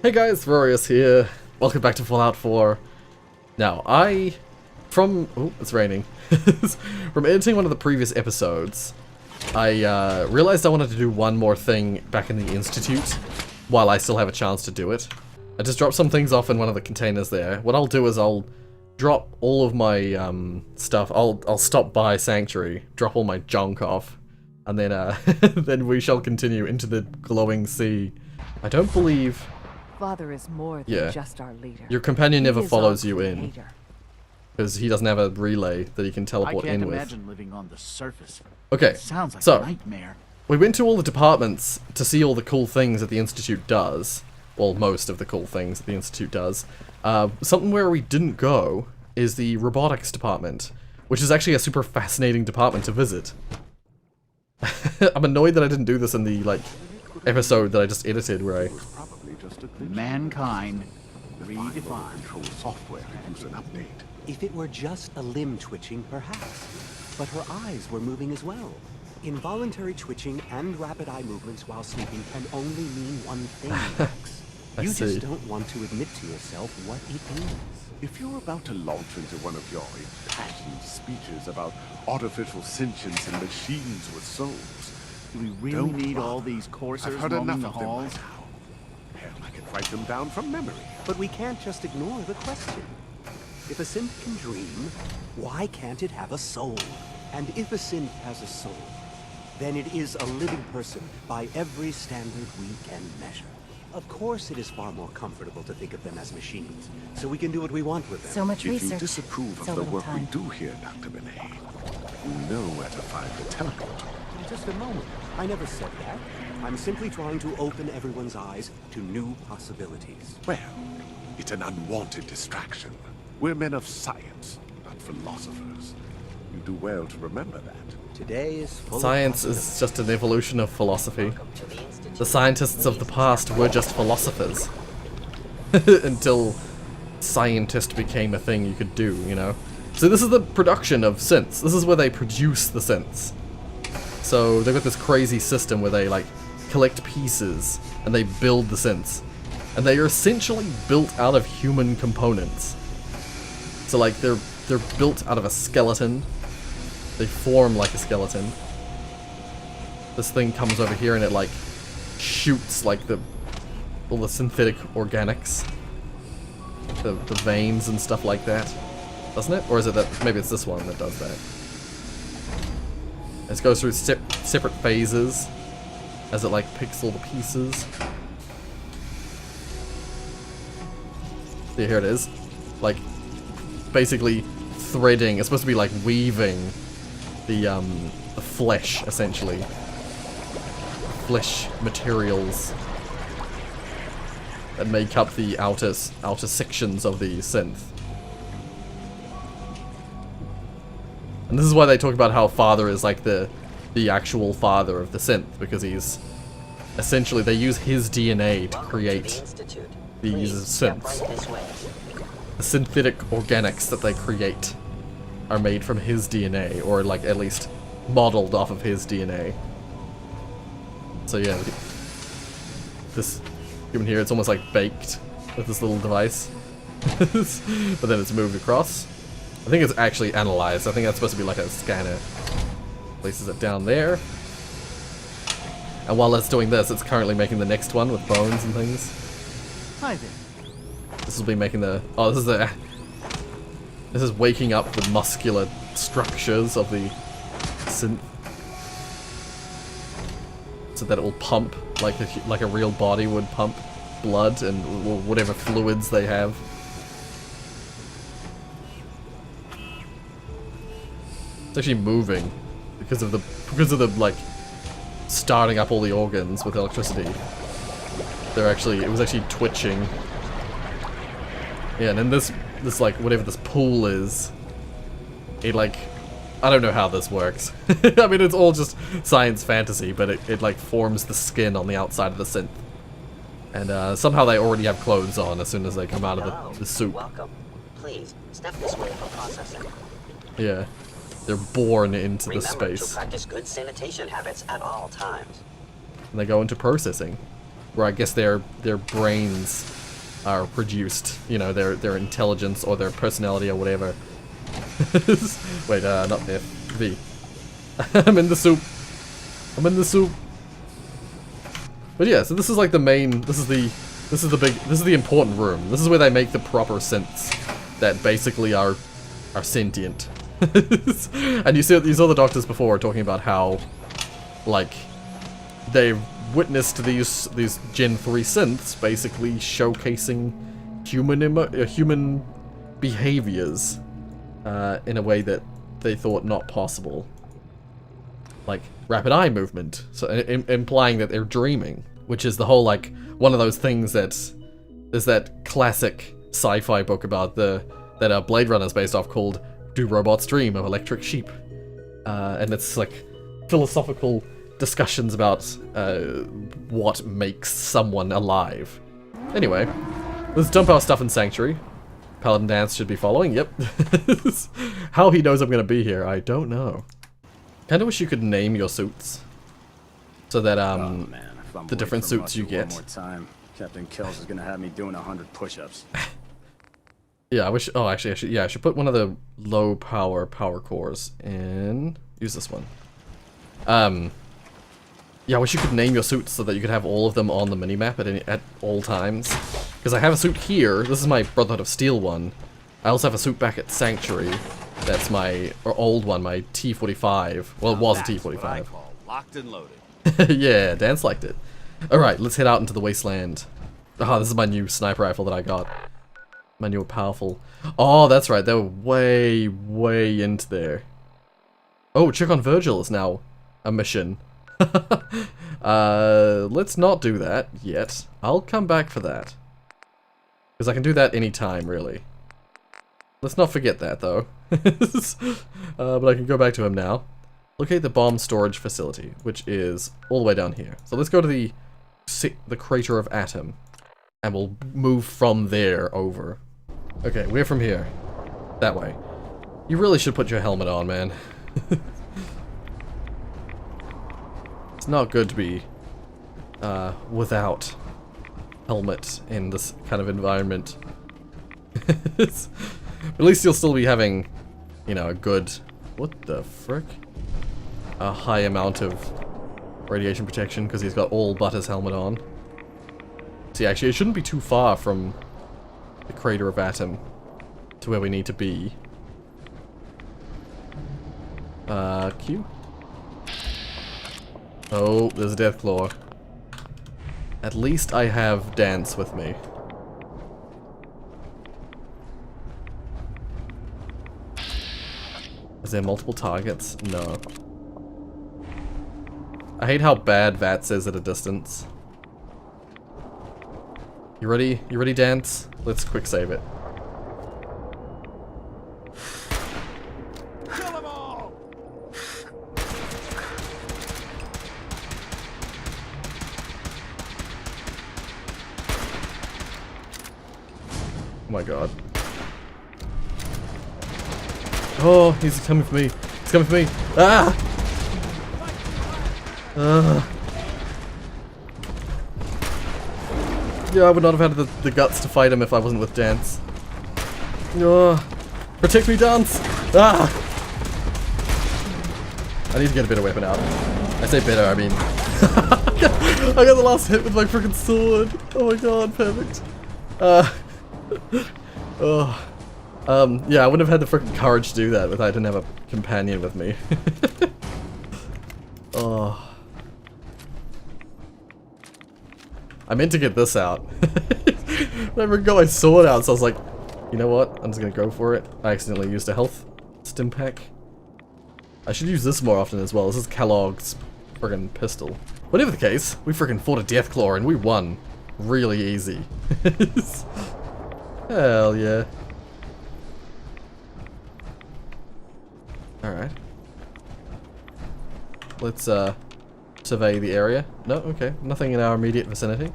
Hey guys, Rorius here. Welcome back to Fallout 4. Now, oh, it's raining. From editing one of the previous episodes, I realized I wanted to do one more thing back in the Institute while I still have a chance to do it. I just dropped some things off in one of the containers there. What I'll do is I'll drop all of my stuff. I'll stop by Sanctuary, drop all my junk off, and then then we shall continue into the glowing sea. I don't believe... Father is more than just our leader. Your companion never follows you in. Because he doesn't have a relay that he can teleport in with. I can't imagine living on the surface. Okay, Sounds like so, a nightmare. We went to all the departments to see all the cool things that the Institute does. Well, most of the cool things that the Institute does. Something where we didn't go is the robotics department, which is actually a super fascinating department to visit. I'm annoyed that I didn't do this in the, episode that I just edited where I... Mankind redefined. Control software use an update. If it were just a limb twitching, perhaps. But her eyes were moving as well. Involuntary twitching and rapid eye movements while sleeping can only mean one thing, Max. You just don't want to admit to yourself what it means. If you're about to launch into one of your impassioned speeches about artificial sentience and machines with souls, Do we really need all these I've coursers heard roaming enough the of them by halls? now. Hell, I could write them down from memory. But we can't just ignore the question. If a synth can dream, why can't it have a soul? And if a synth has a soul, then it is a living person by every standard we can measure. Of course, it is far more comfortable to think of them as machines, so we can do what we want with them. So much If research. you disapprove so of the little work time. we do here, Dr. Benet, you know where to find the teleport. Just a moment. I never said that. I'm simply trying to open everyone's eyes to new possibilities. Well, it's an unwanted distraction. We're men of science, not philosophers. You do well to remember that. Today is full Science is just an evolution of philosophy. The scientists of the past were just philosophers. Until scientist became a thing you could do, you know? So this is the production of synths. This is where they produce the synths. So they've got this crazy system where they, collect pieces and they build the synths. And they are essentially built out of human components. So, they're built out of a skeleton. They form like a skeleton. This thing comes over here and it, shoots, all the synthetic organics. The veins and stuff like that. Doesn't it? Or is it that, maybe it's this one that does that. It goes through separate phases as it, picks all the pieces. Yeah, here it is. Basically threading. It's supposed to be, weaving the flesh, essentially. Flesh materials that make up the outer sections of the synth. And this is why they talk about how Father is the actual father of the synth, because he's essentially, they use his DNA to create these synths. The synthetic organics that they create are made from his DNA, or at least modeled off of his DNA. So yeah, this human here, it's almost baked with this little device. But then it's moved across. I think it's actually analyzed. I think that's supposed to be a scanner. Places it down there. And while it's doing this, it's currently making the next one with bones and things. Hi there. This will be making the... Oh, this is waking up the muscular structures of the synth. So that it will pump like a real body would pump blood and whatever fluids they have. It's actually moving because of the starting up all the organs with electricity. It was actually twitching. Yeah, and then this whatever this pool is, it I don't know how this works. I mean, it's all just science fantasy, but it forms the skin on the outside of the synth. And somehow they already have clothes on as soon as they come out of the soup. Welcome. Please, step this way for processing. Yeah. They're born into the Remember to space. practice good sanitation habits at all times. And they go into processing. Where I guess their brains are produced. You know, their intelligence or their personality or whatever. Wait, not F. V. I'm in the soup. I'm in the soup. But yeah, so this is like the main. This is the important room. This is where they make the proper synths that basically are sentient. And you saw the doctors before talking about how, like, they've witnessed these Gen 3 synths basically showcasing human behaviors in a way that they thought not possible. Like rapid eye movement, so implying that they're dreaming, which is the whole, like, one of those things that there's that classic sci-fi book about that Blade Runner's based off called "Do Robots Dream?" of Electric Sheep, and it's like philosophical discussions about what makes someone alive. Anyway, let's dump our stuff in Sanctuary. Paladin Danse should be following. Yep. How he knows I'm gonna be here, I don't know. Kinda wish you could name your suits so that Oh, man, if I'm the away different from suits Russia you get. One more time, Captain Kells is gonna have me doing 100 push-ups. Yeah, I wish. Oh, actually, I should put one of the low power cores in. Use this one. Yeah, I wish you could name your suits so that you could have all of them on the minimap at all times. Because I have a suit here. This is my Brotherhood of Steel one. I also have a suit back at Sanctuary. That's my old one, my T45. Well, it was a T45. Locked and loaded. Yeah, Danse liked it. Alright, let's head out into the wasteland. Ah, this is my new sniper rifle that I got. My new powerful. Oh, that's right, they were way, way into there. Oh, check on Virgil is now a mission. Let's not do that yet. I'll come back for that. Because I can do that anytime, really. Let's not forget that, though. But I can go back to him now. Locate the bomb storage facility, which is all the way down here. So let's go to the crater of Atom, and we'll move from there over. Okay, we're from here. That way. You really should put your helmet on, man. It's not good to be without helmet in this kind of environment. At least you'll still be having, you know, a good... What the frick? A high amount of radiation protection because he's got all but his helmet on. See, actually, it shouldn't be too far from the crater of Atom to where we need to be. Q? Oh, there's a Deathclaw. At least I have Danse with me. Is there multiple targets? No. I hate how bad VATS is at a distance. You ready? You ready, Danse? Let's quick save it. Kill them all! Oh my god. Oh, he's coming for me. He's coming for me. Ah! Yeah, I would not have had the guts to fight him if I wasn't with Danse. Protect me, Danse! Ah! I need to get a better weapon out. I say better, I mean... I got the last hit with my freaking sword. Oh my god, perfect. Yeah, I wouldn't have had the freaking courage to do that if I didn't have a companion with me. Oh. I meant to get this out. I never got my sword out, so I was like, you know what? I'm just gonna go for it. I accidentally used a health stim pack. I should use this more often as well. This is Kellogg's friggin' pistol. Whatever the case, we freaking fought a Deathclaw and we won. Really easy. Hell yeah. Alright. Let's survey the area. No, okay. Nothing in our immediate vicinity.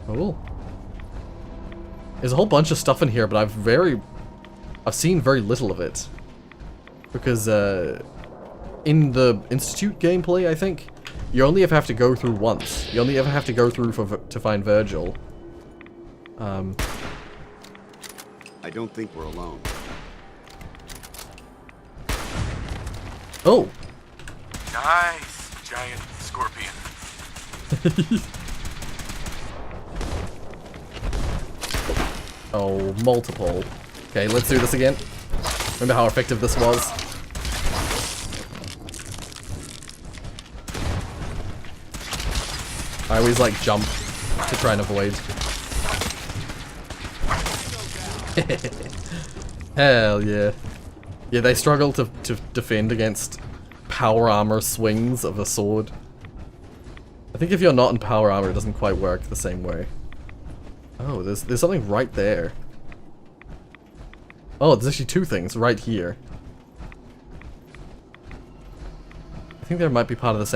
Cool. There's a whole bunch of stuff in here, but I've seen very little of it. Because in the Institute gameplay, I think, you only ever have to go through once. You only ever have to go through to find Virgil. I don't think we're alone. Oh! Nice, giant scorpion. Oh, multiple. Okay, let's do this again. Remember how effective this was? I always like jump to try and avoid. Hell yeah. Yeah, they struggle to defend against power armor swings of a sword. I think if you're not in power armor, it doesn't quite work the same way. Oh, there's something right there. Oh, there's actually two things right here. I think they might be part of the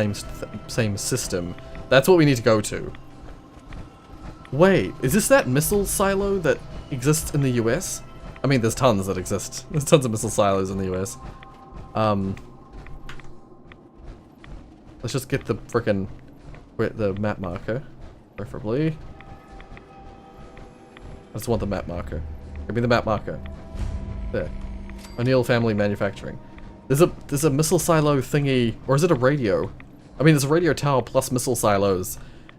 same system. That's what we need to go to. Wait, is this that missile silo that exists in the US? I mean, there's tons that exist. There's tons of missile silos in the US. Let's just get the frickin' the map marker, preferably. I just want the map marker. Give me the map marker. There. O'Neill Family Manufacturing. There's a missile silo thingy, or is it a radio? I mean, there's a radio tower plus missile silos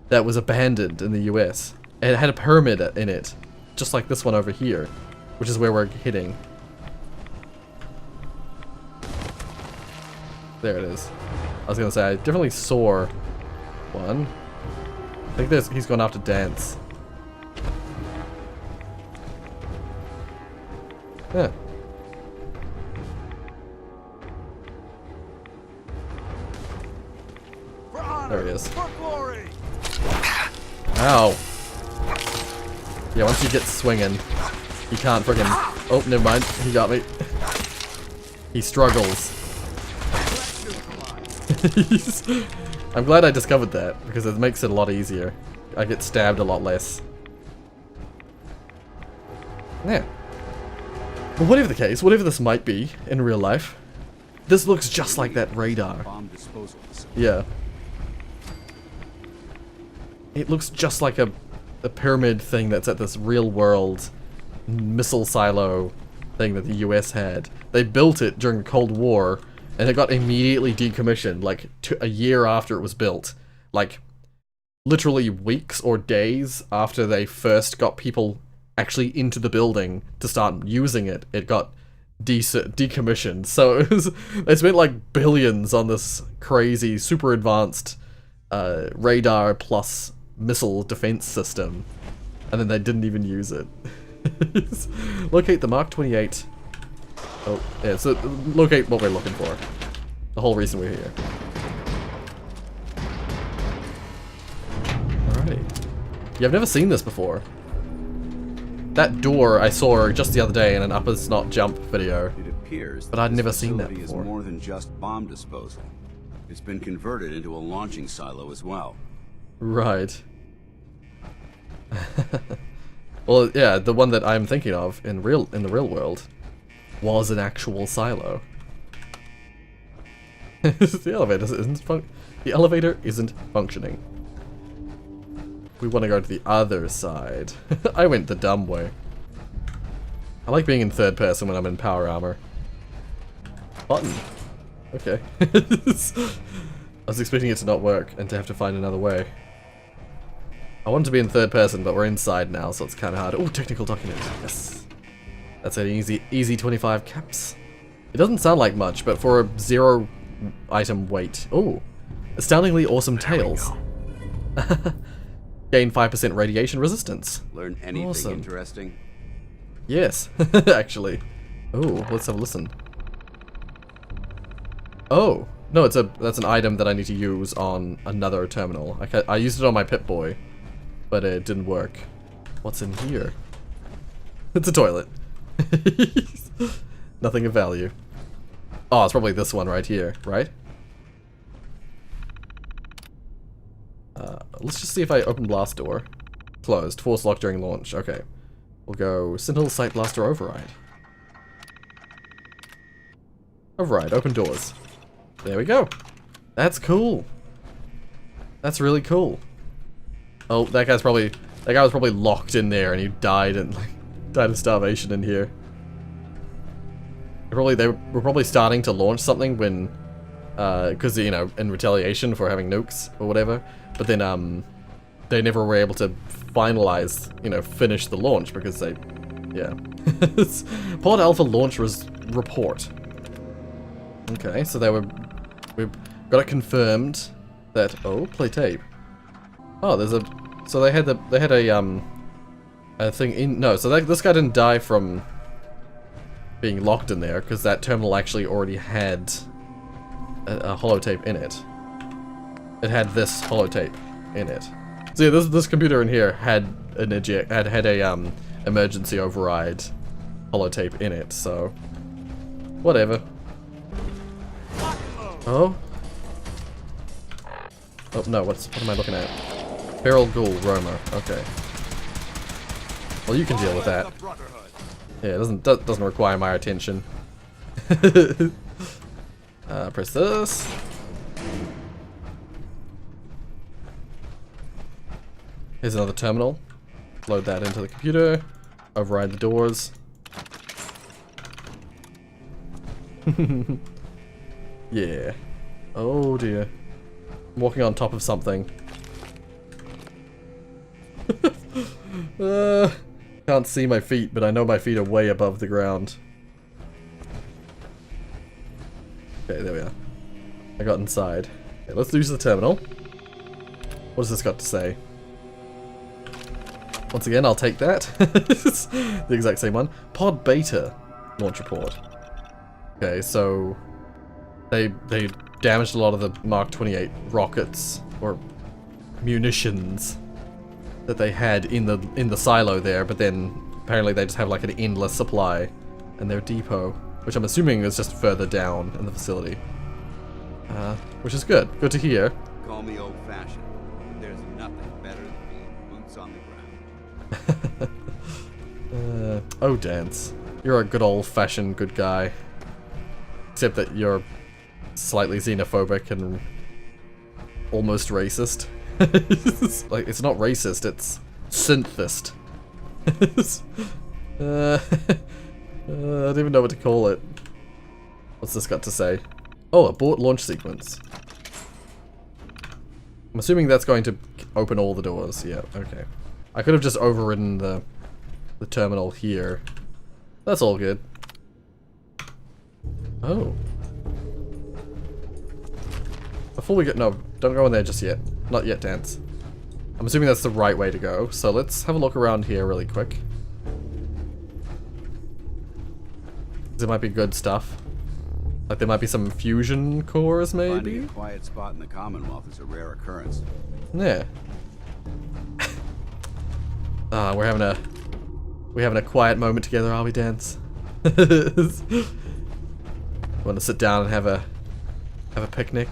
that was abandoned in the US. And it had a pyramid in it, just like this one over here, which is where we're hitting. There it is. I was gonna say, I definitely saw one. I think he's going after Danse. Yeah. There he is. Ow. Yeah, once you get swinging, you can't friggin'... Oh, never mind. He got me. He struggles. I'm glad I discovered that, because it makes it a lot easier. I get stabbed a lot less. Yeah. But whatever the case, whatever this might be in real life, this looks just like that radar. Yeah. It looks just like a pyramid thing that's at this real world missile silo thing that the US had. They built it during the Cold War, and it got immediately decommissioned, like a year after it was built. Like, literally weeks or days after they first got people actually into the building to start using it, it got decommissioned. So they spent like billions on this crazy, super advanced radar plus missile defense system, and then they didn't even use it. Locate the Mark 28. Oh, yeah, so locate what we're looking for. The whole reason we're here. Alrighty. Yeah, I've never seen this before. That door I saw just the other day in an upper snot jump video. It appears but I'd never seen that before. Is more than just bomb disposal. It's been converted into a launching silo as well. Right. Well, yeah, the one that I'm thinking of in the real world was an actual silo. The elevator isn't functioning. We want to go to the other side. I went the dumb way. I like being in third person when I'm in power armor. Button. Okay. I was expecting it to not work and to have to find another way. I wanted to be in third person, but we're inside now, so it's kind of hard. Oh, technical document. Yes. That's an easy 25 caps. It doesn't sound like much, but for a 0 item weight. Oh, astoundingly awesome tails. Gain 5% radiation resistance. Learn anything awesome. Interesting? Yes, actually. Oh, let's have a listen. Oh, no, that's an item that I need to use on another terminal. I used it on my Pip-Boy, but it didn't work. What's in here? It's a toilet. Nothing of value. Oh, it's probably this one right here, right? Let's just see if I open blast door. Closed. Force lock during launch. Okay. We'll go Sentinel Sight Blaster Override. Override. Open doors. There we go. That's cool. That's really cool. Oh, that guy's probably That guy was probably locked in there and he died and like died of starvation in here. They were probably starting to launch something when, because you know, in retaliation for having nukes or whatever. But then they never were able to finalize, you know, finish the launch because they, yeah. Pod Alpha launch report. Okay, so we've got it confirmed that, oh, play tape. Oh, so they had a thing in, no, so this guy didn't die from being locked in there because that terminal actually already had a holotape in it. It had this holotape in it. So yeah, this computer in here had an emergency override holotape in it, so whatever. Oh? Oh no, what am I looking at? Feral Ghoul Roma, okay. Well, you can deal with that. Yeah, it doesn't require my attention. Press this. Here's another terminal. Load that into the computer. Override the doors. Yeah. Oh dear. I'm walking on top of something. Can't see my feet, but I know my feet are way above the ground. Okay, there we are. I got inside. Okay, let's use the terminal. What has this got to say? Once again, I'll take that. The exact same one. Pod Beta launch report. Okay, so they damaged a lot of the Mark 28 rockets or munitions that they had in the silo there, but then apparently they just have like an endless supply in their depot, which I'm assuming is just further down in the facility. Which is good. Good to hear. Call me old-fashioned, but there's nothing better than being boots on the ground. Oh, Danse. You're a good old-fashioned good guy. Except that you're slightly xenophobic and almost racist. Like, it's not racist, it's synthist. I don't even know what to call it. What's this got to say? Oh, abort launch sequence. I'm assuming that's going to open all the doors. Yeah, okay. I could have just overridden the terminal here. That's all good. Oh. Before we get... No, don't go in there just yet. Not yet, Danse. I'm assuming that's the right way to go, so let's have a look around here really quick. There might be good stuff. Like there might be some fusion cores, maybe? Finding a quiet spot in the Commonwealth is a rare occurrence. Yeah. We're having a quiet moment together, are we, Danse? Want to sit down and have a picnic?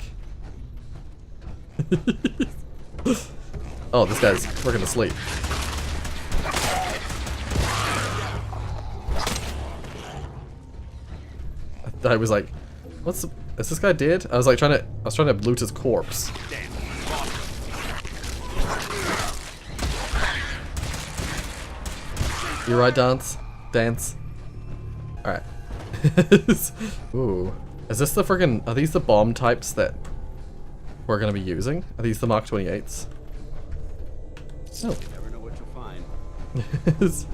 Oh, this guy's working to sleep. I was like, is this guy dead? I was like trying to loot his corpse. You right, Danse? Alright. Ooh. Is this the friggin'... Are these the bomb types that we're gonna be using? Are these the Mark 28s? No. You never know what you'll find.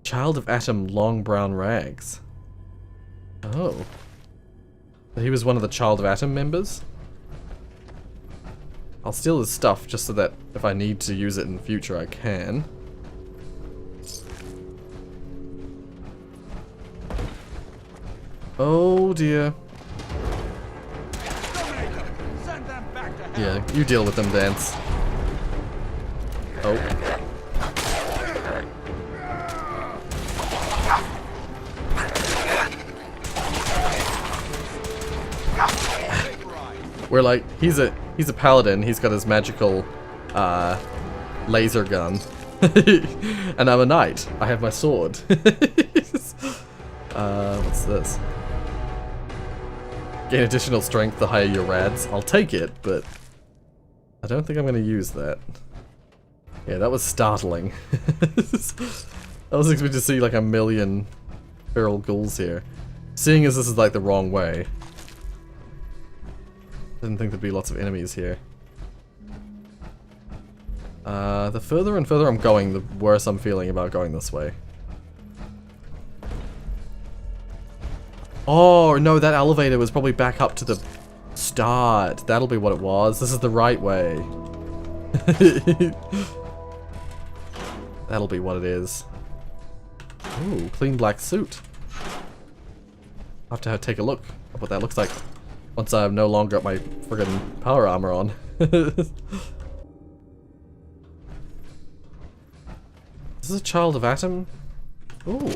Child of Atom long brown rags. Oh. He was one of the Child of Atom members? I'll steal his stuff just so that if I need to use it in the future I can. Oh dear. Yeah, you deal with them, Danse. Oh. We're like, he's a paladin, he's got his magical laser gun. And I'm a knight. I have my sword. What's this? Gain additional strength the higher your rads. I'll take it, but I don't think I'm gonna use that. Yeah, that was startling. I was expecting to see like a million feral ghouls here. Seeing as this is like the wrong way. Didn't think there'd be lots of enemies here. The further and further I'm going, the worse I'm feeling about going this way. Oh, no, that elevator was probably back up to the start. That'll be what it was. This is the right way. That'll be what it is. Ooh, clean black suit. I'll have to take a look at what that looks like once I've no longer got my friggin' power armor on. Is this a child of Atom? Ooh.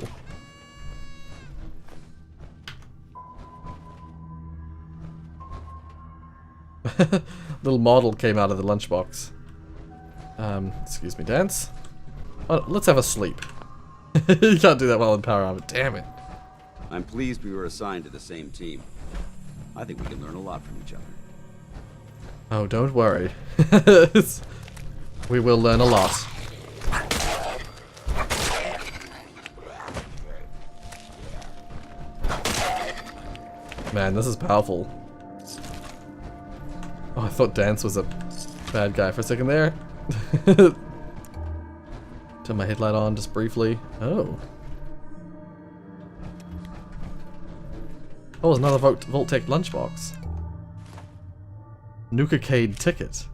Little model came out of the lunchbox. Excuse me, Danse. Oh, let's have a sleep. You can't do that well in power armor. Damn it. I'm pleased we were assigned to the same team. I think we can learn a lot from each other. Oh, don't worry. We will learn a lot. Man, this is powerful. Oh, I thought Danse was a bad guy for a second there. Turn my headlight on just briefly. Oh. Oh, another Vault-Tec lunchbox. Nuka-Cade ticket.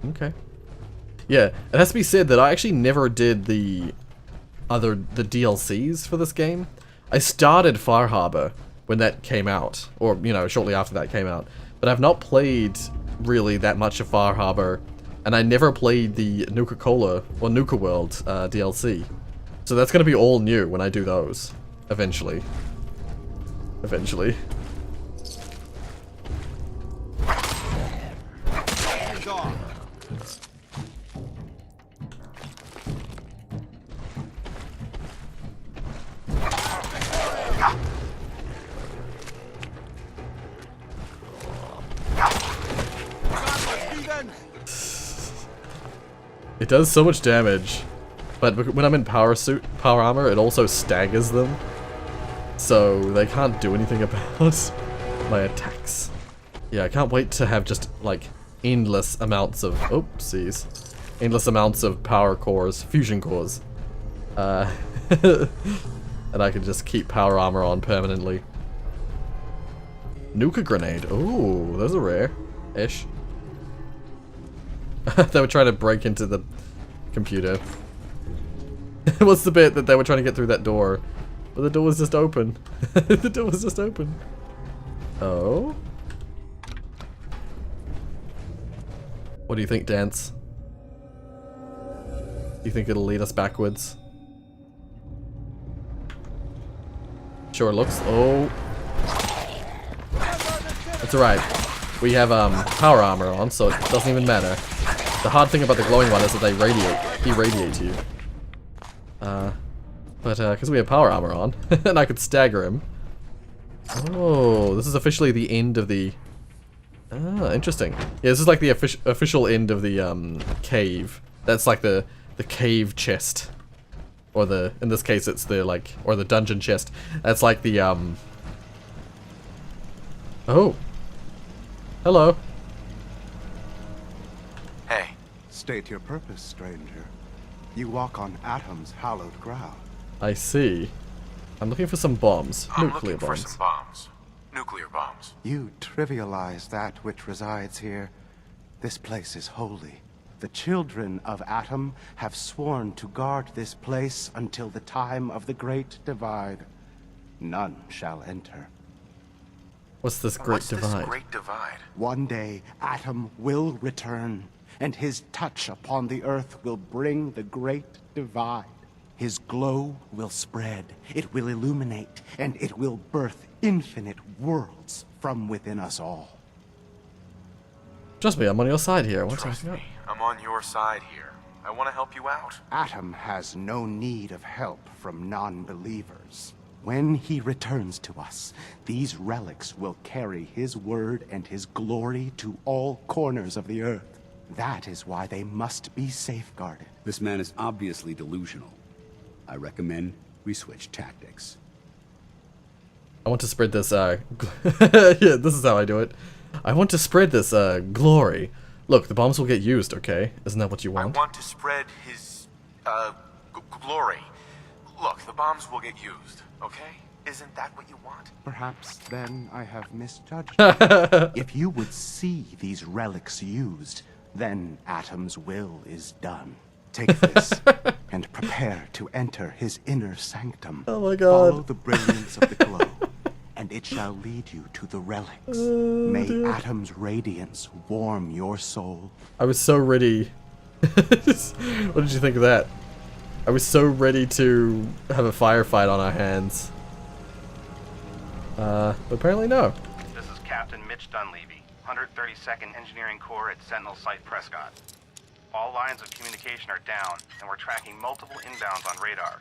Okay. Yeah, it has to be said that I actually never did the DLCs for this game. I started Far Harbor when that came out, or, you know, shortly after that came out. But I've not played really that much of Far Harbor, and I never played the Nuka-Cola or Nuka World DLC. So that's going to be all new when I do those, eventually. Eventually. Hands off. It does so much damage, but when I'm in power armor, it also staggers them. So they can't do anything about my attacks. Yeah, I can't wait to have just like endless amounts of endless amounts of power cores, fusion cores, and I can just keep power armor on permanently. Nuka grenade. Ooh, those are rare-ish. They were trying to break into the computer. What's the bit that they were trying to get through that door? But the door was just open. The door was just open. Oh? What do you think, Danse? Do you think it'll lead us backwards? Sure looks. Oh. That's alright. We have power armor on, so it doesn't even matter. The hard thing about the glowing one is that they irradiate you. But because we have power armor on, and I could stagger him. Oh, this is officially the end of the... Ah, interesting. Yeah, this is like the official end of the cave. That's like the cave chest. Or the, in this case it's the like, or the dungeon chest. That's like the Oh. Hello. Hey. State your purpose, stranger. You walk on Atom's hallowed ground. I see. I'm looking for some bombs. I'm Nuclear looking bombs. for some bombs. Nuclear bombs. You trivialize that which resides here. This place is holy. The children of Atom have sworn to guard this place until the time of the Great Divide. None shall enter. What's this Great Divide? This Great Divide? One day, Atom will return, and his touch upon the earth will bring the Great Divide. His glow will spread, it will illuminate, and it will birth infinite worlds from within us all. Trust me, I'm on your side here. Trust me, I'm on your side here. I want to help you out. Atom has no need of help from non-believers. When he returns to us, these relics will carry his word and his glory to all corners of the earth. That is why they must be safeguarded. This man is obviously delusional. I recommend we switch tactics. I want to spread this, yeah, this is how I do it. I want to spread this, glory. Look, the bombs will get used, okay? Isn't that what you want? I want to spread his, glory. Look, the bombs will get used, okay? Isn't that what you want? Perhaps then I have misjudged. If you would see these relics used, then Atom's will is done. Take this and prepare to enter his inner sanctum. Oh my god. Follow the brilliance of the glow, and it shall lead you to the relics. May Atom's radiance warm your soul. I was so ready. What did you think of that? I was so ready to have a firefight on our hands. But apparently no. This is Captain Mitch Dunleavy, 132nd Engineering Corps at Sentinel Site Prescott. All lines of communication are down, and we're tracking multiple inbounds on radar.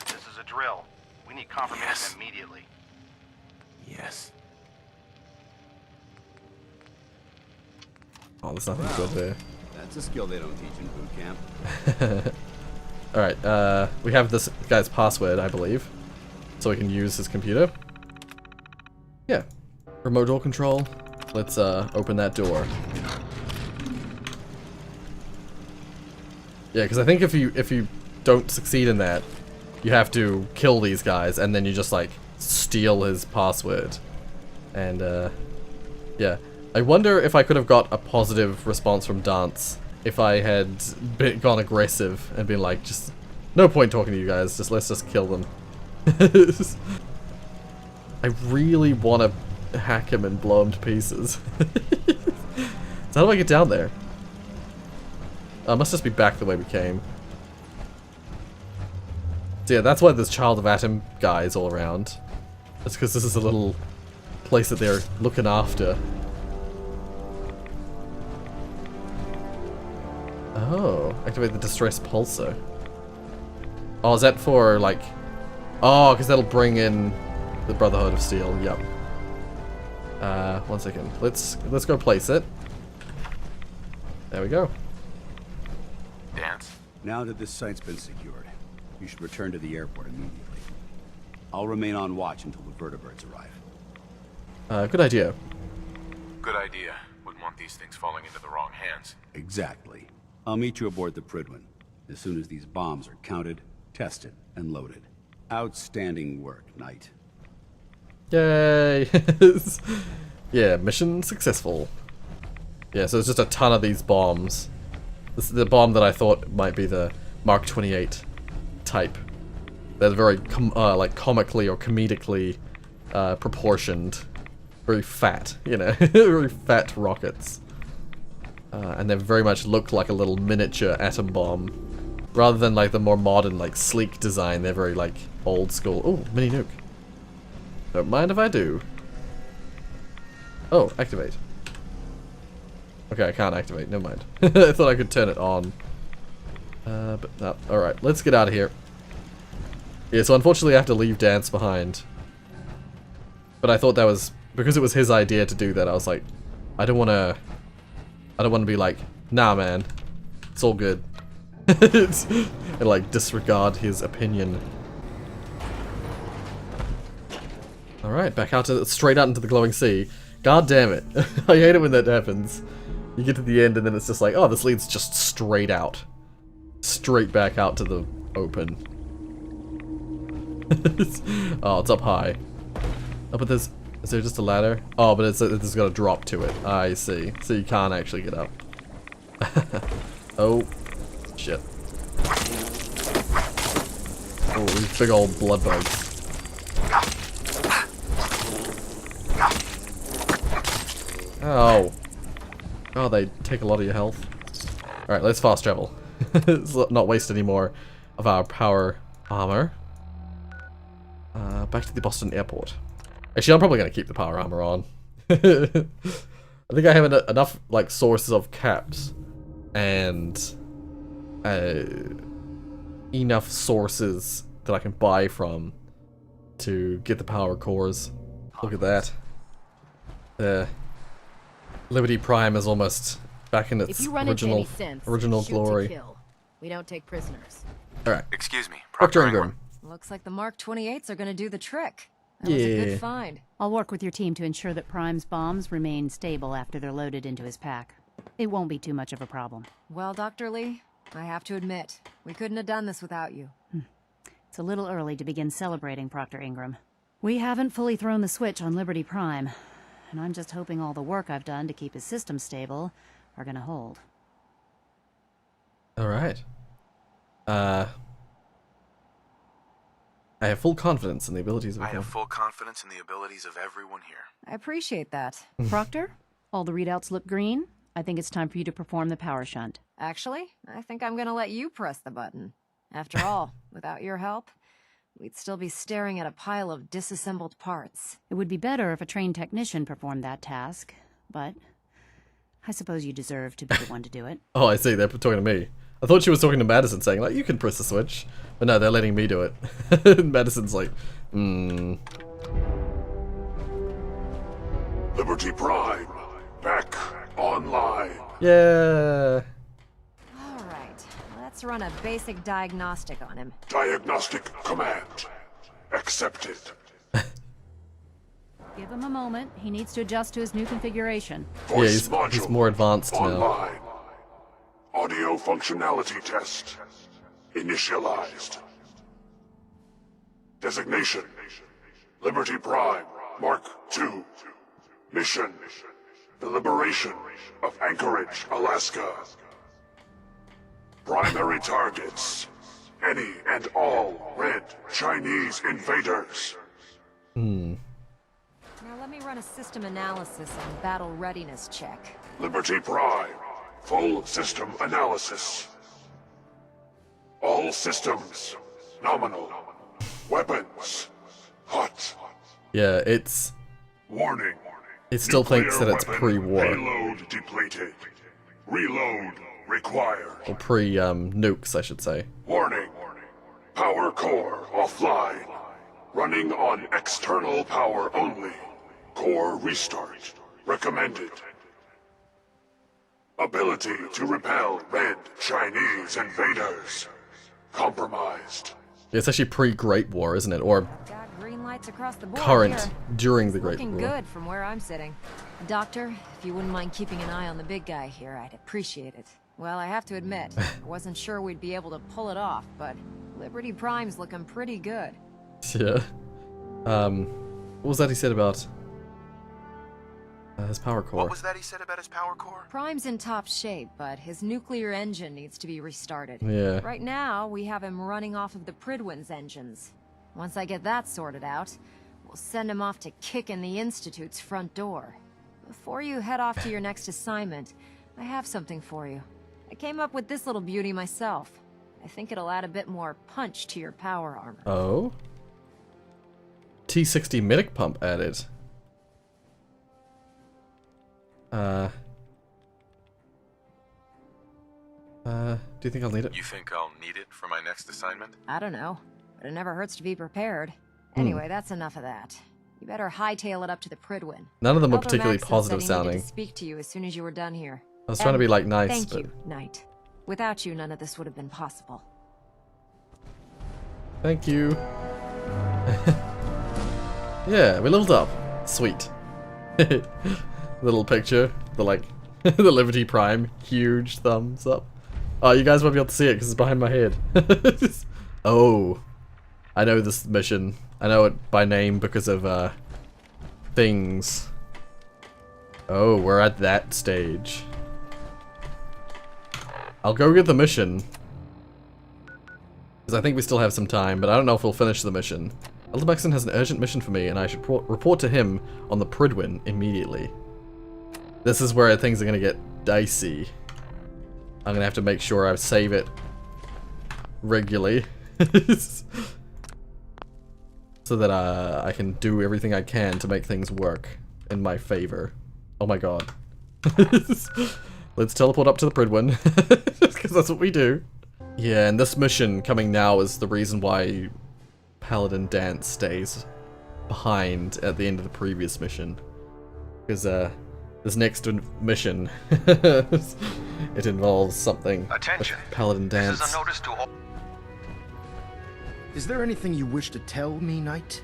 This is a drill. We need confirmation immediately. Yes. Oh, there's nothing good there. That's a skill they don't teach in boot camp. Alright, we have this guy's password, I believe. So we can use his computer. Yeah. Remote door control. Let's open that door. Yeah, because I think if you don't succeed in that, you have to kill these guys, and then you just like steal his password. And yeah, I wonder if I could have got a positive response from Danse if I had gone aggressive and been like, just no point talking to you guys. Let's just kill them. I really want to hack him and blow him to pieces. So how do I get down there? Must just be back the way we came. So yeah, that's why there's Child of Atom guys all around. That's because this is a little place that they're looking after. Oh, activate the distress pulsar. Oh, is that for like... Oh, because that'll bring in the Brotherhood of Steel. Yep. 1 second. Let's go place it. There we go. Danse. Now that this site's been secured, you should return to the airport immediately. I'll remain on watch until the vertebrates arrive. Good idea. Good idea. Wouldn't want these things falling into the wrong hands. Exactly. I'll meet you aboard the Pridwin as soon as these bombs are counted, tested, and loaded. Outstanding work, Knight. Yay! Yeah, mission successful. Yeah, so it's just a ton of these bombs. This is the bomb that I thought might be the Mark 28 type. They're very like comically or comedically proportioned, very fat, you know, very fat rockets, and they very much look like a little miniature atom bomb, rather than like the more modern, like sleek design. They're very like old school. Oh, mini nuke. Don't mind if I do. Oh, activate. Okay, I can't activate, never mind. I thought I could turn it on. But no. Alright, let's get out of here. Yeah, so unfortunately I have to leave Danse behind. But I thought that was... Because it was his idea to do that, I was like... I don't want to be like, nah man, it's all good. And like, disregard his opinion. Alright, back out to... Straight out into the glowing sea. God damn it. I hate it when that happens. You get to the end and then it's just like, oh, this leads just straight out. Straight back out to the open. Oh, it's up high. Oh, but there's... Is there just a ladder? Oh, but it's got a drop to it. I see. So you can't actually get up. Oh. Shit. Oh, these big old blood bugs. Oh. Oh, they take a lot of your health. Alright, let's fast travel. Let's not waste any more of our power armor. Back to the Boston airport. Actually, I'm probably going to keep the power armor on. I think I have enough like sources of caps and enough sources that I can buy from to get the power cores. Look at that. Liberty Prime is almost back in If its you run into original any synths, original shoot to glory. kill. We don't take prisoners. All right. Excuse me, Proctor Ingram. Looks like the Mark 28s are gonna do the trick. That was a good find. I'll work with your team to ensure that Prime's bombs remain stable after they're loaded into his pack. It won't be too much of a problem. Well, Dr. Lee, I have to admit, we couldn't have done this without you. It's a little early to begin celebrating, Proctor Ingram. We haven't fully thrown the switch on Liberty Prime, and I'm just hoping all the work I've done to keep his system stable are gonna hold. All right. I have full confidence in the abilities of I have full confidence in the abilities of everyone here. I appreciate that. Proctor, all the readouts look green. I think it's time for you to perform the power shunt. Actually, I think I'm gonna let you press the button. After all, without your help, we'd still be staring at a pile of disassembled parts. It would be better if a trained technician performed that task, but I suppose you deserve to be the one to do it. Oh, I see. They're talking to me. I thought she was talking to Madison, saying, like, you can press the switch. But no, they're letting me do it. Madison's like, Liberty Prime, back online. Yeah. All right, let's run a basic diagnostic on him. Diagnostic command accepted. Give him a moment. He needs to adjust to his new configuration. Voice Yeah, he's more advanced now. online. Audio functionality test initialized. Designation: Liberty Prime, Mark II. Mission: the liberation of Anchorage, Alaska. Primary targets: any and all red Chinese invaders. Now let me run a system analysis and battle readiness check. Liberty Prime, full system analysis. All systems nominal. Weapons hot. Yeah, it's... Warning. It still thinks that Nuclear it's weapon pre-war. Payload depleted. Reload required. Or pre-nukes, I should say. Warning. Power core offline. Running on external power only. Core restart recommended. Ability to repel red Chinese invaders compromised. It's actually pre-Great War, isn't it? Or Got green lights across the board current, here. during the Great Looking War. good from where I'm sitting. Doctor, if you wouldn't mind keeping an eye on the big guy here, I'd appreciate it. Well, I have to admit, I wasn't sure we'd be able to pull it off, but Liberty Prime's looking pretty good. Yeah. What was that he said about his power core? What was that he said about his power core? Prime's in top shape, but his nuclear engine needs to be restarted. Yeah. Right now, we have him running off of the Pridwin's engines. Once I get that sorted out, we'll send him off to kick in the Institute's front door. Before you head off to your next assignment, I have something for you. I came up with this little beauty myself. I think it'll add a bit more punch to your power armor. Oh? T60 medic pump added. Do you think I'll need it? You think I'll need it for my next assignment? I don't know, but it never hurts to be prepared. Anyway, that's enough of that. You better hightail it up to the Pridwin. None of them were Elder particularly Maxson positive said he needed sounding. to speak to you as soon as you were done here. I was trying to be like nice, Thank but you, Knight. Without you, none of this would have been possible. thank you. Yeah, we leveled up. Sweet. Little picture, the like, the Liberty Prime, huge thumbs up. Oh, you guys won't be able to see it because it's behind my head. Oh, I know this mission. I know it by name because of things. Oh, we're at that stage. I'll go get the mission. Because I think we still have some time, but I don't know if we'll finish the mission. Elder Maxson has an urgent mission for me, and I should report to him on the Pridwin immediately. This is where things are going to get dicey. I'm going to have to make sure I save it regularly. So that I can do everything I can to make things work in my favor. Oh my god. Let's teleport up to the Pridwin. Because that's what we do. Yeah, and this mission coming now is the reason why Paladin Danse stays behind at the end of the previous mission. Because this next mission. It involves something. Attention. Paladin Danse. This is a notice to all. Is there anything you wish to tell me, Knight?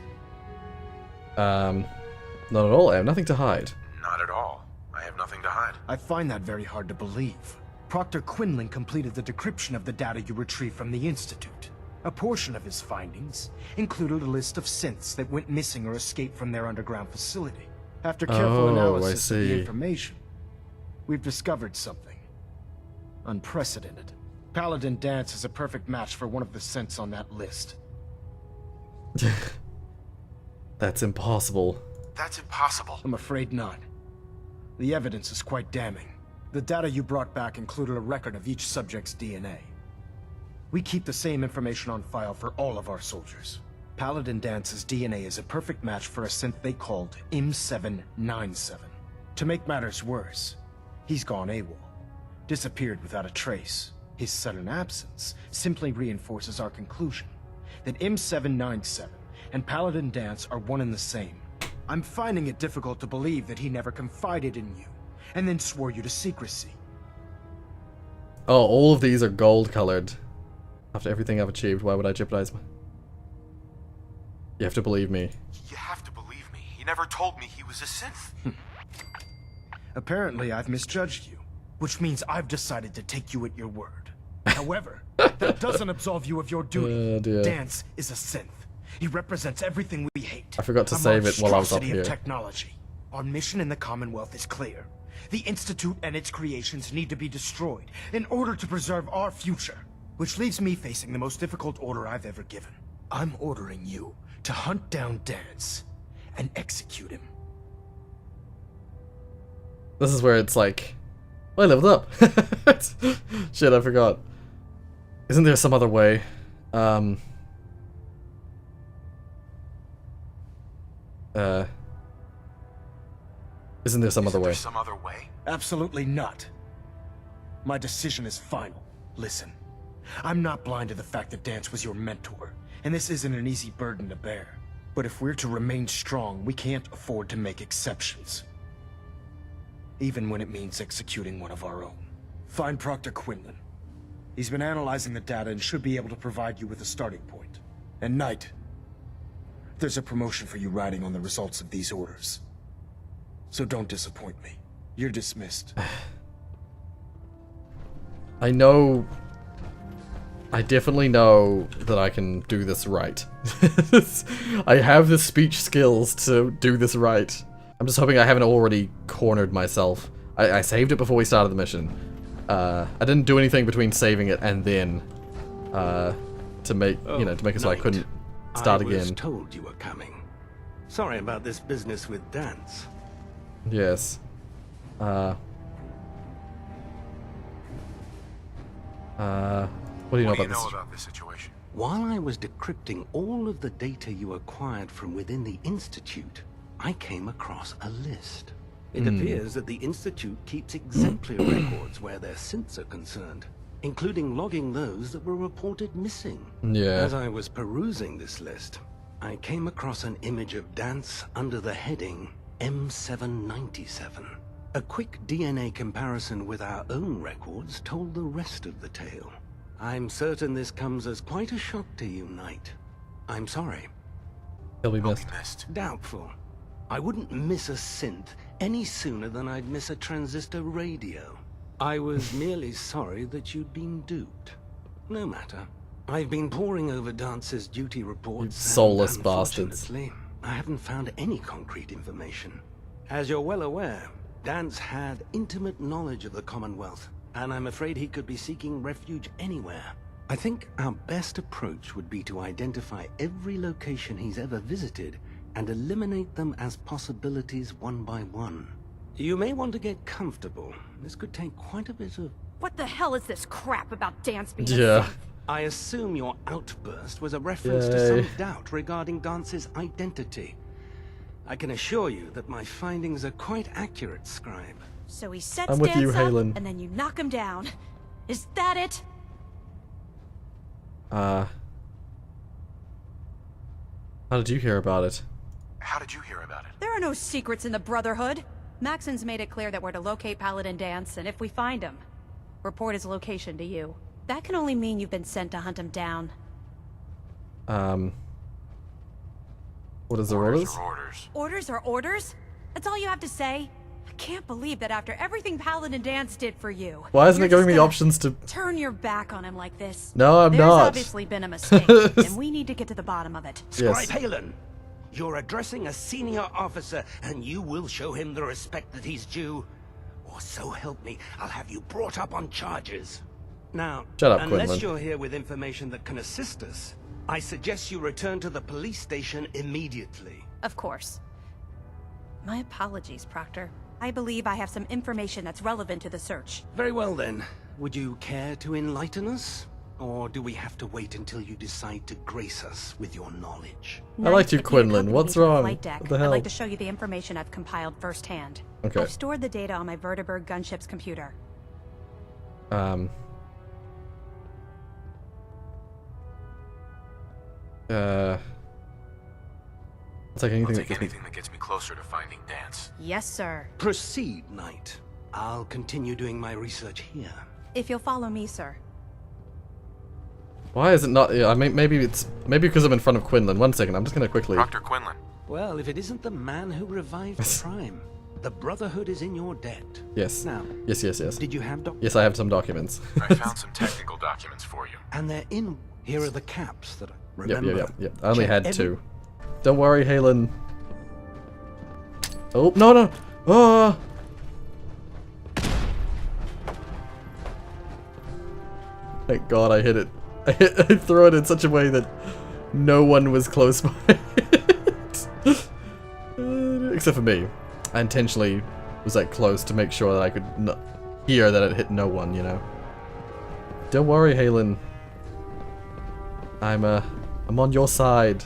Not at all. I have nothing to hide. Not at all. I have nothing to hide. I find that very hard to believe. Proctor Quinlan completed the decryption of the data you retrieved from the Institute. A portion of his findings included a list of synths that went missing or escaped from their underground facility. After careful analysis of the information, we've discovered something unprecedented. Paladin Danse is a perfect match for one of the synths on that list. That's impossible. That's impossible. I'm afraid not. The evidence is quite damning. The data you brought back included a record of each subject's DNA. We keep the same information on file for all of our soldiers. Paladin Dance's DNA is a perfect match for a synth they called M797. To make matters worse, he's gone AWOL. Disappeared without a trace. His sudden absence simply reinforces our conclusion that M797 and Paladin Danse are one and the same. I'm finding it difficult to believe that he never confided in you, and then swore you to secrecy. Oh, all of these are gold-colored. After everything I've achieved, why would I jeopardize my... You have to believe me. You have to believe me. He never told me he was a synth. Apparently, I've misjudged you, which means I've decided to take you at your word. However, that doesn't absolve you of your duty. Danse is a synth. He represents everything we hate. I forgot to save it while I was up here. Of technology. Our mission in the Commonwealth is clear. The Institute and its creations need to be destroyed in order to preserve our future. Which leaves me facing the most difficult order I've ever given. I'm ordering you to hunt down Danse and execute him. This is where it's like... Oh, I leveled up! Shit, I forgot. Isn't there some other way? Isn't there some other way? Some other way? Absolutely not. My decision is final. Listen, I'm not blind to the fact that Danse was your mentor, and this isn't an easy burden to bear. But if we're to remain strong, we can't afford to make exceptions. Even when it means executing one of our own. Find Proctor Quinlan. He's been analyzing the data and should be able to provide you with a starting point. And Knight, there's a promotion for you riding on the results of these orders. So don't disappoint me. You're dismissed. I know... I definitely know that I can do this right. I have the speech skills to do this right. I'm just hoping I haven't already cornered myself. I saved it before we started the mission. I didn't do anything between saving it and then to make to make it so I couldn't start again. I was told you were coming. Sorry about this business with Danse. Yes. What do you know about this situation? While I was decrypting all of the data you acquired from within the Institute, I came across a list. It appears that the Institute keeps exemplary records where their synths are concerned, including logging those that were reported missing. Yeah. As I was perusing this list, I came across an image of Danse under the heading M797. A quick DNA comparison with our own records told the rest of the tale. I'm certain this comes as quite a shock to you, Knight. I'm sorry. He'll be missed. Doubtful. I wouldn't miss a synth any sooner than I'd miss a transistor radio. I was merely sorry that you'd been duped. No matter. I've been poring over Dance's duty reports. You soulless bastards. Unfortunately, I haven't found any concrete information. As you're well aware, Danse had intimate knowledge of the Commonwealth, and I'm afraid he could be seeking refuge anywhere. I think our best approach would be to identify every location he's ever visited and eliminate them as possibilities one by one. You may want to get comfortable. This could take quite a bit of... What the hell is this crap about Danse being Yeah. I assume your outburst was a reference to some doubt regarding Dance's identity. I can assure you that my findings are quite accurate, Scribe. So he sets I'm with Danse you, up, Halen. and then you knock him down. Is that it? How did you hear about it? How did you hear about it? There are no secrets in the Brotherhood. Maxon's made it clear that we're to locate Paladin Danse, and if we find him, report his location to you. That can only mean you've been sent to hunt him down. What is the orders? Orders are orders? That's all you have to say? I can't believe that after everything Paladin Danse did for you. Why isn't you're it giving just me gonna options to... turn your back on him like this? No, I'm There's not. obviously been a mistake, and we need to get to the bottom of it. Scribe Halen, you're addressing a senior officer, and you will show him the respect that he's due. Or so help me, I'll have you brought up on charges. Now, Shut up, unless Quinlan. you're here with information that can assist us, I suggest you return to the police station immediately. Of course. My apologies, Proctor. I believe I have some information that's relevant to the search. Very well then. Would you care to enlighten us? Or do we have to wait until you decide to grace us with your knowledge? I liked you, Quinlan. What's wrong? Flight deck. What the I'd hell? like to show you the information I've compiled firsthand. Okay. I've stored the data on my Vertibird gunship's computer. I'll take anything, I'll take anything that gets me closer to finding Danse. Yes, sir. Proceed, Knight. I'll continue doing my research here. If you'll follow me, sir. Why is it not? I mean, maybe because I'm in front of Quinlan. 1 second, I'm just gonna quickly. Dr. Quinlan. Well, if it isn't the man who revived Prime, the Brotherhood is in your debt. Yes. Now, yes. did you have Yes, I have some documents. I found some technical documents for you. And they're in. Here are the caps that I remember. Yep. I only Check had 2. Don't worry, Halen. Oh no! Oh! Thank God I hit it. I threw it in such a way that no one was close by it. Except for me. I intentionally was like close to make sure that I could not hear that it hit no one, you know. Don't worry, Halen. I'm on your side.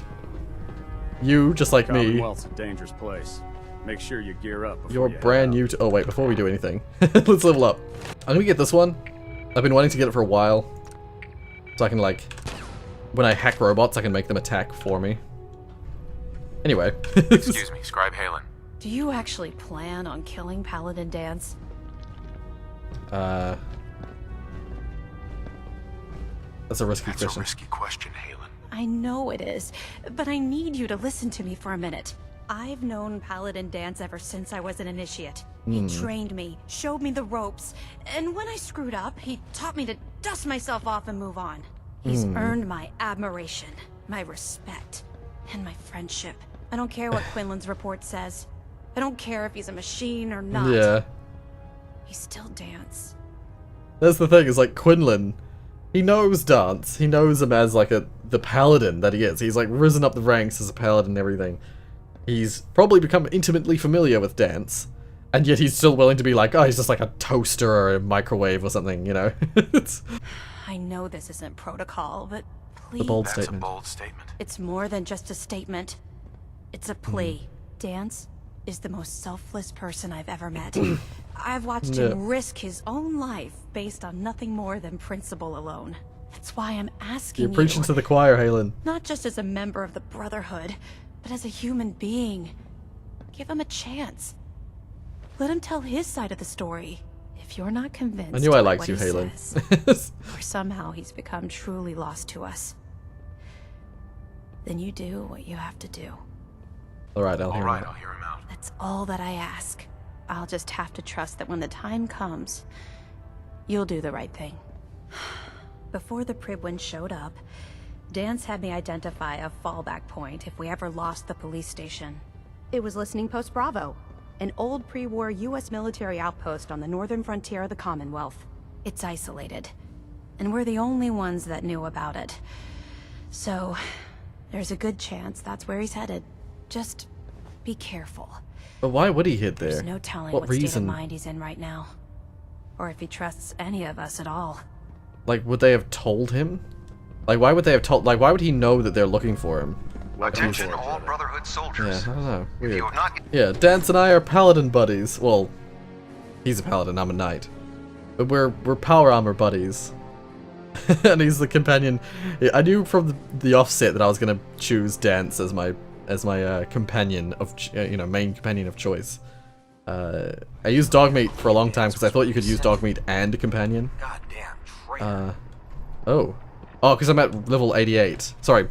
You, just like me. Commonwealth's a dangerous place. Make sure you gear up. You're brand new to. Oh wait, before we do anything, let's level up. I'm gonna get this one. I've been wanting to get it for a while, so I can like, when I hack robots, I can make them attack for me. Anyway. Excuse me, Scribe Halen. Do you actually plan on killing Paladin Danse? That's a risky question. That's a risky question, Halen. I know it is, but I need you to listen to me for a minute. I've known Paladin Danse ever since I was an initiate. He trained me, showed me the ropes, and when I screwed up, he taught me to dust myself off and move on. He's earned my admiration, my respect, and my friendship. I don't care what Quinlan's report says. I don't care if he's a machine or not. Yeah. He's still Danse. That's the thing, is like Quinlan, he knows Danse. He knows him as like the paladin that he is. He's like risen up the ranks as a paladin and everything. He's probably become intimately familiar with Danse. And yet he's still willing to be like, oh, he's just like a toaster or a microwave or something, you know? I know this isn't protocol, but please. The bold That's statement. a bold statement. It's more than just a statement. It's a plea. Danse is the most selfless person I've ever met. I've watched him risk his own life based on nothing more than principle alone. That's why I'm asking you. You're preaching to the choir, Halen. Not just as a member of the Brotherhood, but as a human being. Give him a chance. Let him tell his side of the story. If you're not convinced I knew I by liked what you, he Halen. says, or somehow he's become truly lost to us, then you do what you have to do. Alright, I'll hear him out. I'll hear him out. That's all that I ask. I'll just have to trust that when the time comes, you'll do the right thing. Before the Pribwin showed up, Danse had me identify a fallback point if we ever lost the police station. It was Listening Post Bravo, an old pre-war US military outpost on the northern frontier of the Commonwealth. It's isolated, and we're the only ones that knew about it. So, there's a good chance that's where he's headed. Just be careful. But why would he hit there? There's no telling what state of mind he's in right now. Or if he trusts any of us at all. Like, would they have told him? Like, why would they have told... Like, why would he know that they're looking for him? Attention all Brotherhood soldiers. Yeah, I don't know. If Weird. you have not... Yeah, Danse and I are paladin buddies. Well, he's a paladin, I'm a knight. But we're Power Armour buddies. And he's the companion. Yeah, I knew from the offset that I was gonna choose Danse as my companion of, you know, main companion of choice. I used dog meat for a long time because I thought you could use dog meat and a companion. Goddamn traitor. Oh, because I'm at level 88. Sorry,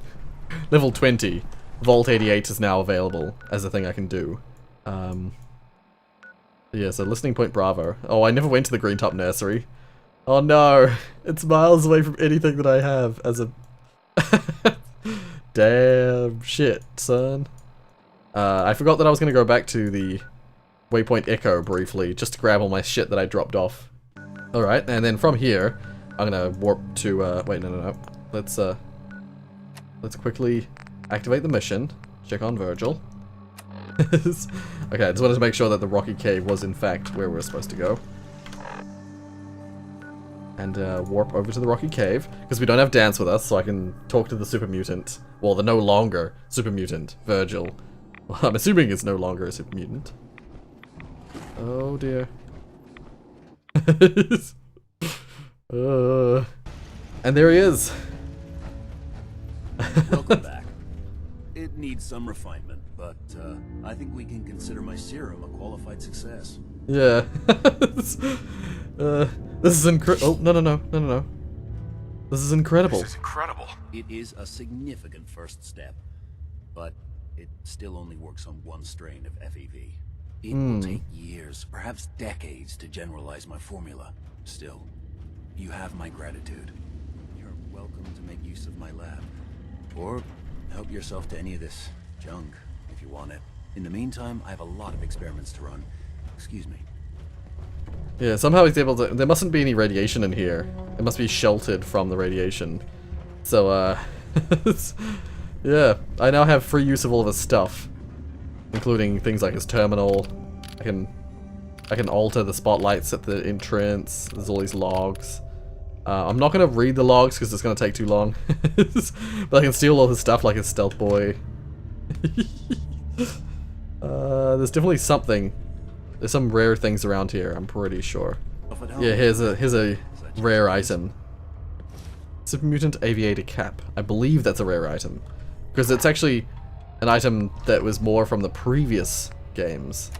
level 20. Vault 88 is now available as a thing I can do. Yeah, so listening point Bravo. Oh, I never went to the Green Top Nursery. Oh no, it's miles away from anything that I have as a... Damn shit, son. I forgot that I was going to go back to the Waypoint Echo briefly, just to grab all my shit that I dropped off. Alright, and then from here, I'm going to warp to, wait, no. Let's quickly activate the mission, check on Virgil. Okay, I just wanted to make sure that the rocky cave was in fact where we're supposed to go. And warp over to the rocky cave, because we don't have Danse with us, so I can talk to the super mutant. Well, the no longer super mutant, Virgil. Well, I'm assuming it's no longer a super mutant. Oh dear. And there he is. Welcome back. It needs some refinement, but I think we can consider my serum a qualified success. Yeah. This is incredible. Oh, no. This is incredible. This is incredible. It is a significant first step, but it still only works on one strain of FEV. It will take years, perhaps decades, to generalize my formula. Still, you have my gratitude. You're welcome to make use of my lab. Or help yourself to any of this junk, if you want it. In the meantime, I have a lot of experiments to run. Excuse me. Yeah, somehow he's able to... There mustn't be any radiation in here. It must be sheltered from the radiation. So, yeah, I now have free use of all of his stuff. Including things like his terminal. I can alter the spotlights at the entrance. There's all these logs. I'm not going to read the logs because it's going to take too long. But I can steal all his stuff like his stealth boy. There's definitely something. There's some rare things around here, I'm pretty sure. Yeah, here's a rare item. Super Mutant Aviator Cap. I believe that's a rare item. Because it's actually an item that was more from the previous games.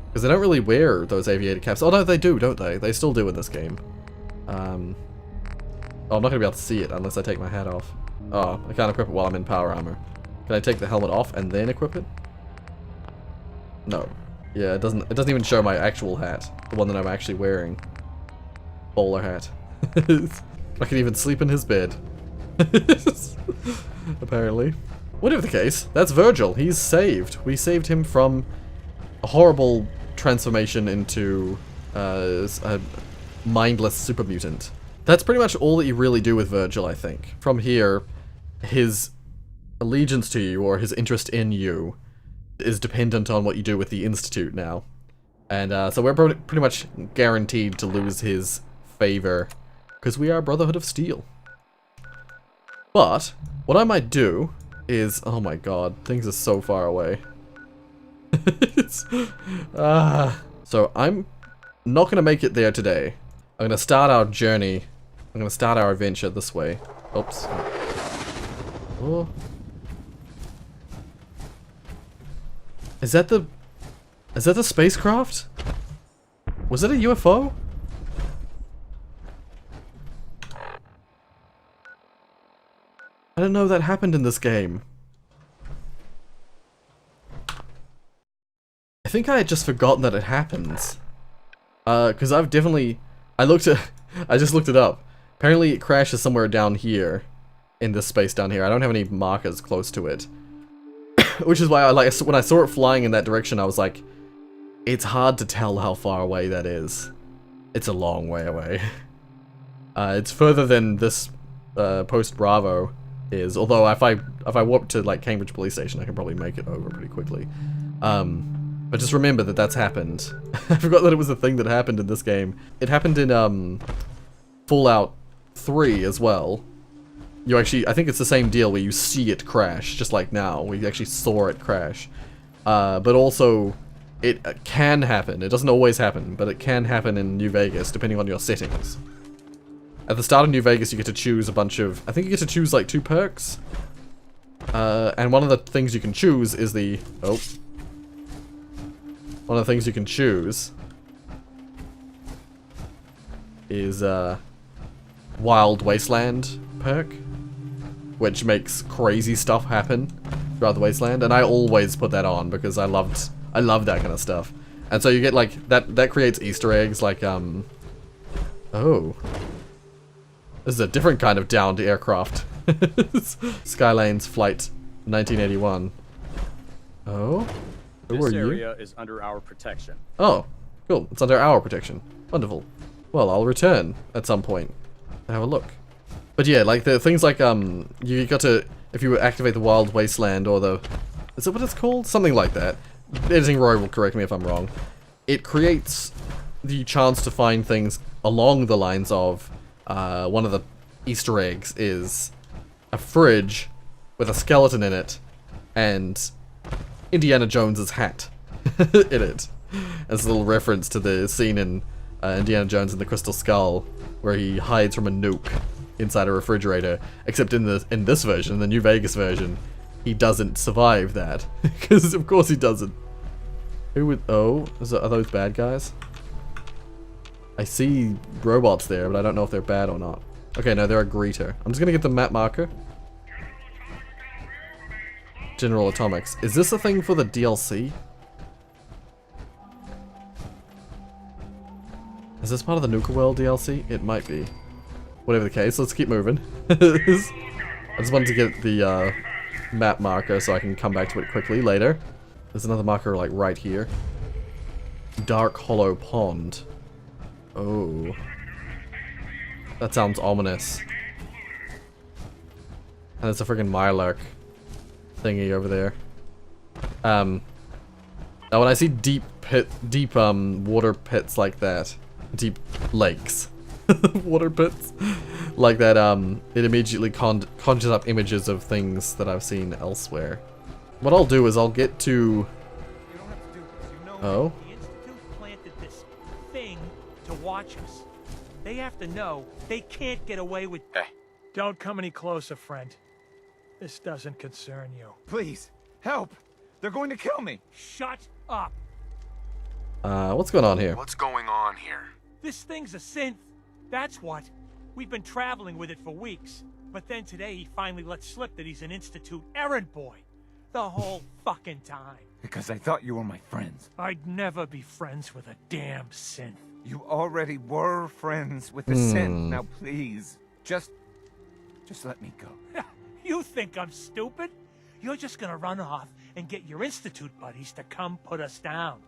Because they don't really wear those aviator caps. Oh no, they do, don't they? They still do in this game. Oh, I'm not going to be able to see it unless I take my hat off. Oh, I can't equip it while I'm in power armor. Can I take the helmet off and then equip it? No. Yeah, it doesn't even show my actual hat. The one that I'm actually wearing. Bowler hat. I can even sleep in his bed. Apparently. Whatever the case, that's Virgil. He's saved. We saved him from a horrible transformation into a mindless super mutant. That's pretty much all that you really do with Virgil, I think. From here, his allegiance to you, or his interest in you, is dependent on what you do with the Institute now. And so we're pretty much guaranteed to lose his favor, because we are Brotherhood of Steel. But, what I might do is... Oh my god, things are so far away. So I'm not going to make it there today. I'm going to start our journey. I'm going to start our adventure this way. Oops. Oh. Is that the spacecraft? Was it a UFO? I didn't know that happened in this game. I think I had just forgotten that it happens. Because I've definitely... I just looked it up. Apparently it crashes somewhere down here. In this space down here. I don't have any markers close to it. Which is why when I saw it flying in that direction, I was like, it's hard to tell how far away that is. It's a long way away. It's further than this post Bravo is. Although if I warp to like Cambridge Police Station, I can probably make it over pretty quickly. But just remember that that's happened. I forgot that it was a thing that happened in this game. It happened in Fallout 3 as well. You actually, I think it's the same deal where you see it crash, just like now. We actually saw it crash. But also, it can happen. It doesn't always happen, but it can happen in New Vegas, depending on your settings. At the start of New Vegas, you get to choose a bunch of... I think you get to choose, like, 2 perks. And one of the things you can choose is the... Oh. one of the things you can choose is Wild Wasteland perk, which makes crazy stuff happen throughout the wasteland, and I always put that on because I love that kind of stuff. And so you get like that creates Easter eggs like oh, this is a different kind of downed aircraft. Skylane's flight 1981. Oh, who This are you? area is under our protection. Oh, cool. It's under our protection. Wonderful. Well, I'll return at some point to have a look. But yeah, like the things like you got to, if you activate the Wild Wasteland or the, is it what it's called? Something like that. Editing Roy will correct me if I'm wrong. It creates the chance to find things along the lines of one of the Easter eggs is a fridge with a skeleton in it and Indiana Jones's hat in it. As a little reference to the scene in Indiana Jones and the Crystal Skull where he hides from a nuke inside a refrigerator, except in this version, the New Vegas version, he doesn't survive that. Because of course he doesn't. Who would, oh, are those bad guys? I see robots there, but I don't know if they're bad or not. Okay, no, they're a greeter. I'm just gonna get the map marker. General Atomics. Is this a thing for the DLC? Is this part of the Nuka World DLC? It might be. Whatever the case, let's keep moving. I just wanted to get the map marker so I can come back to it quickly later. There's another marker like right here. Dark Hollow Pond. Oh. That sounds ominous. And there's a friggin' Mirelurk thingy over there. Now when I see deep water pits like that, deep lakes, water pits like that, it immediately conjures up images of things that I've seen elsewhere. What I'll do is I'll get to... Oh? The Institute planted this thing to watch us. They have to know they can't get away with... Hey. Don't come any closer, friend. This doesn't concern you. Please, help! They're going to kill me! Shut up! What's going on here? What's going on here? This thing's a synth. That's what. We've been traveling with it for weeks. But then today he finally let slip that he's an Institute errand boy. The whole fucking time. Because I thought you were my friends. I'd never be friends with a damn synth. You already were friends with the synth. Now please, just let me go. You think I'm stupid? You're just gonna run off and get your Institute buddies to come put us down.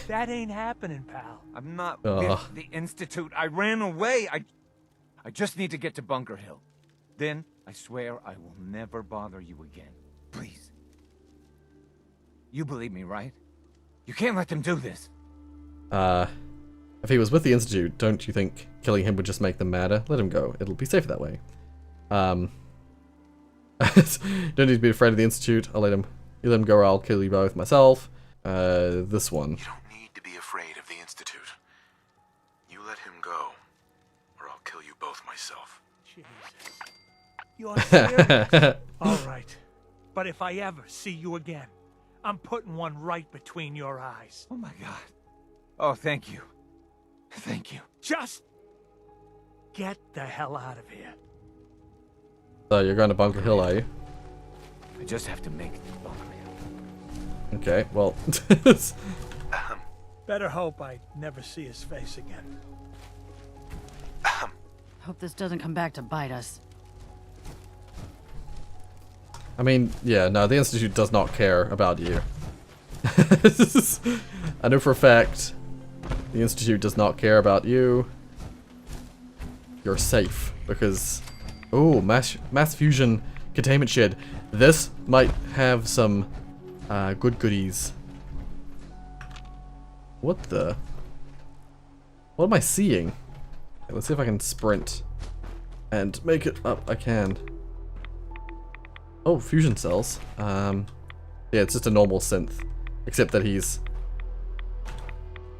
That ain't happening, pal. I'm not with the Institute. I ran away. I just need to get to Bunker Hill. Then, I swear I will never bother you again. Please. You believe me, right? You can't let them do this. If he was with the Institute, don't you think killing him would just make them madder? Let him go. It'll be safer that way. Don't need to be afraid of the Institute. You let him go or I'll kill you both myself. This one. You don't need to be afraid of the Institute. You let him go, or I'll kill you both myself. Jesus. You're serious? Alright. But if I ever see you again, I'm putting one right between your eyes. Oh my god. Oh, thank you. Thank you. Just get the hell out of here. So you're going to Bunker Hill, are you? I just have to make it to Bunker Hill. Okay, well... Better hope I never see his face again. Hope this doesn't come back to bite us. I mean, yeah, no, the Institute does not care about you. I know for a fact the Institute does not care about you. You're safe, because... Oh, mass fusion containment shed. This might have some good goodies. What the? What am I seeing? Okay, let's see if I can sprint and make it up. I can. Oh, fusion cells. Yeah, it's just a normal synth, except that he's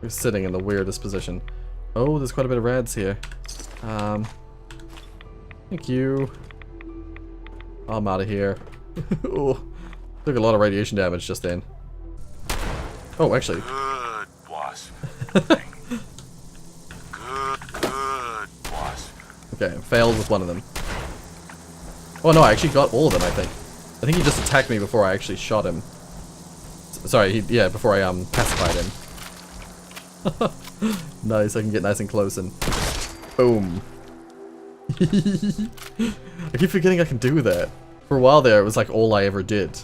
sitting in the weirdest position. Oh, there's quite a bit of rads here. Thank you. I'm out of here. Oh, took a lot of radiation damage just then. Oh, actually. Good Good, boss. Okay, failed with one of them. Oh no, I actually got all of them, I think. I think he just attacked me before I actually shot him. Sorry, yeah, before I pacified him. Nice, I can get nice and close and boom. I keep forgetting I can do that. For a while there, it was like all I ever did.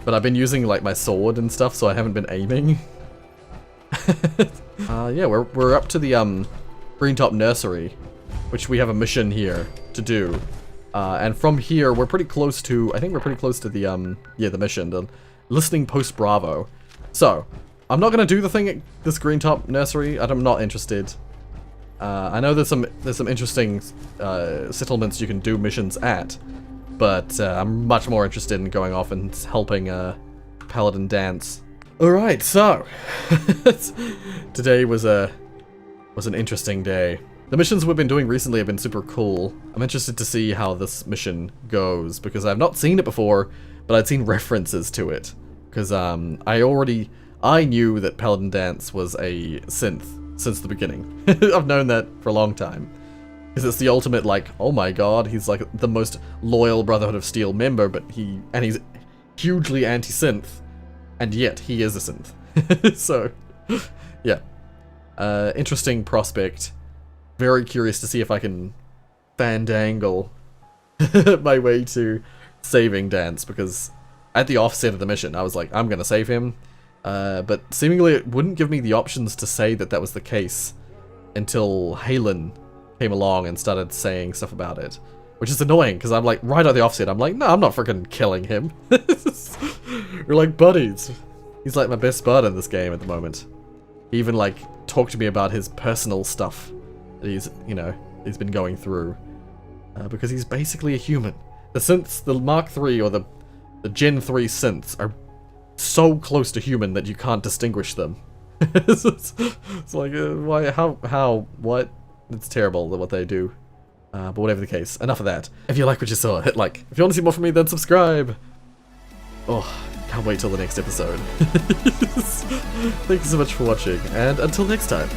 But I've been using like my sword and stuff, so I haven't been aiming. Yeah, we're up to the Greentop Nursery, which we have a mission here to do. And from here, we're pretty close to, I think we're pretty close to the, yeah, the mission, the Listening Post Bravo. So, I'm not gonna do the thing at this Greentop Nursery, I'm not interested. I know there's some interesting settlements you can do missions at, but I'm much more interested in going off and helping Paladin Danse. Alright, so, today was an interesting day. The missions we've been doing recently have been super cool. I'm interested to see how this mission goes, because I've not seen it before, but I'd seen references to it. Because I knew that Paladin Danse was a synth since the beginning. I've known that for a long time. Because it's the ultimate, like, oh my god, he's like the most loyal Brotherhood of Steel member, but he's hugely anti-synth, and yet he is a synth. So, yeah. Interesting prospect. Very curious to see if I can fandangle my way to saving Danse, because at the offset of the mission, I was like, I'm gonna save him. But seemingly it wouldn't give me the options to say that that was the case until Halen came along and started saying stuff about it. Which is annoying, because I'm like, right at the offset, I'm like, no, I'm not freaking killing him. We're like buddies. He's like my best bud in this game at the moment. He even like talked to me about his personal stuff that he's been going through. Because he's basically a human. The synths, the Mark III or the Gen 3 synths are so close to human that you can't distinguish them. It's like, why, how, what? It's terrible what they do. But whatever the case, enough of that. If you like what you saw, hit like. If you want to see more from me, then subscribe. Oh, can't wait till the next episode. Thank you so much for watching, and until next time.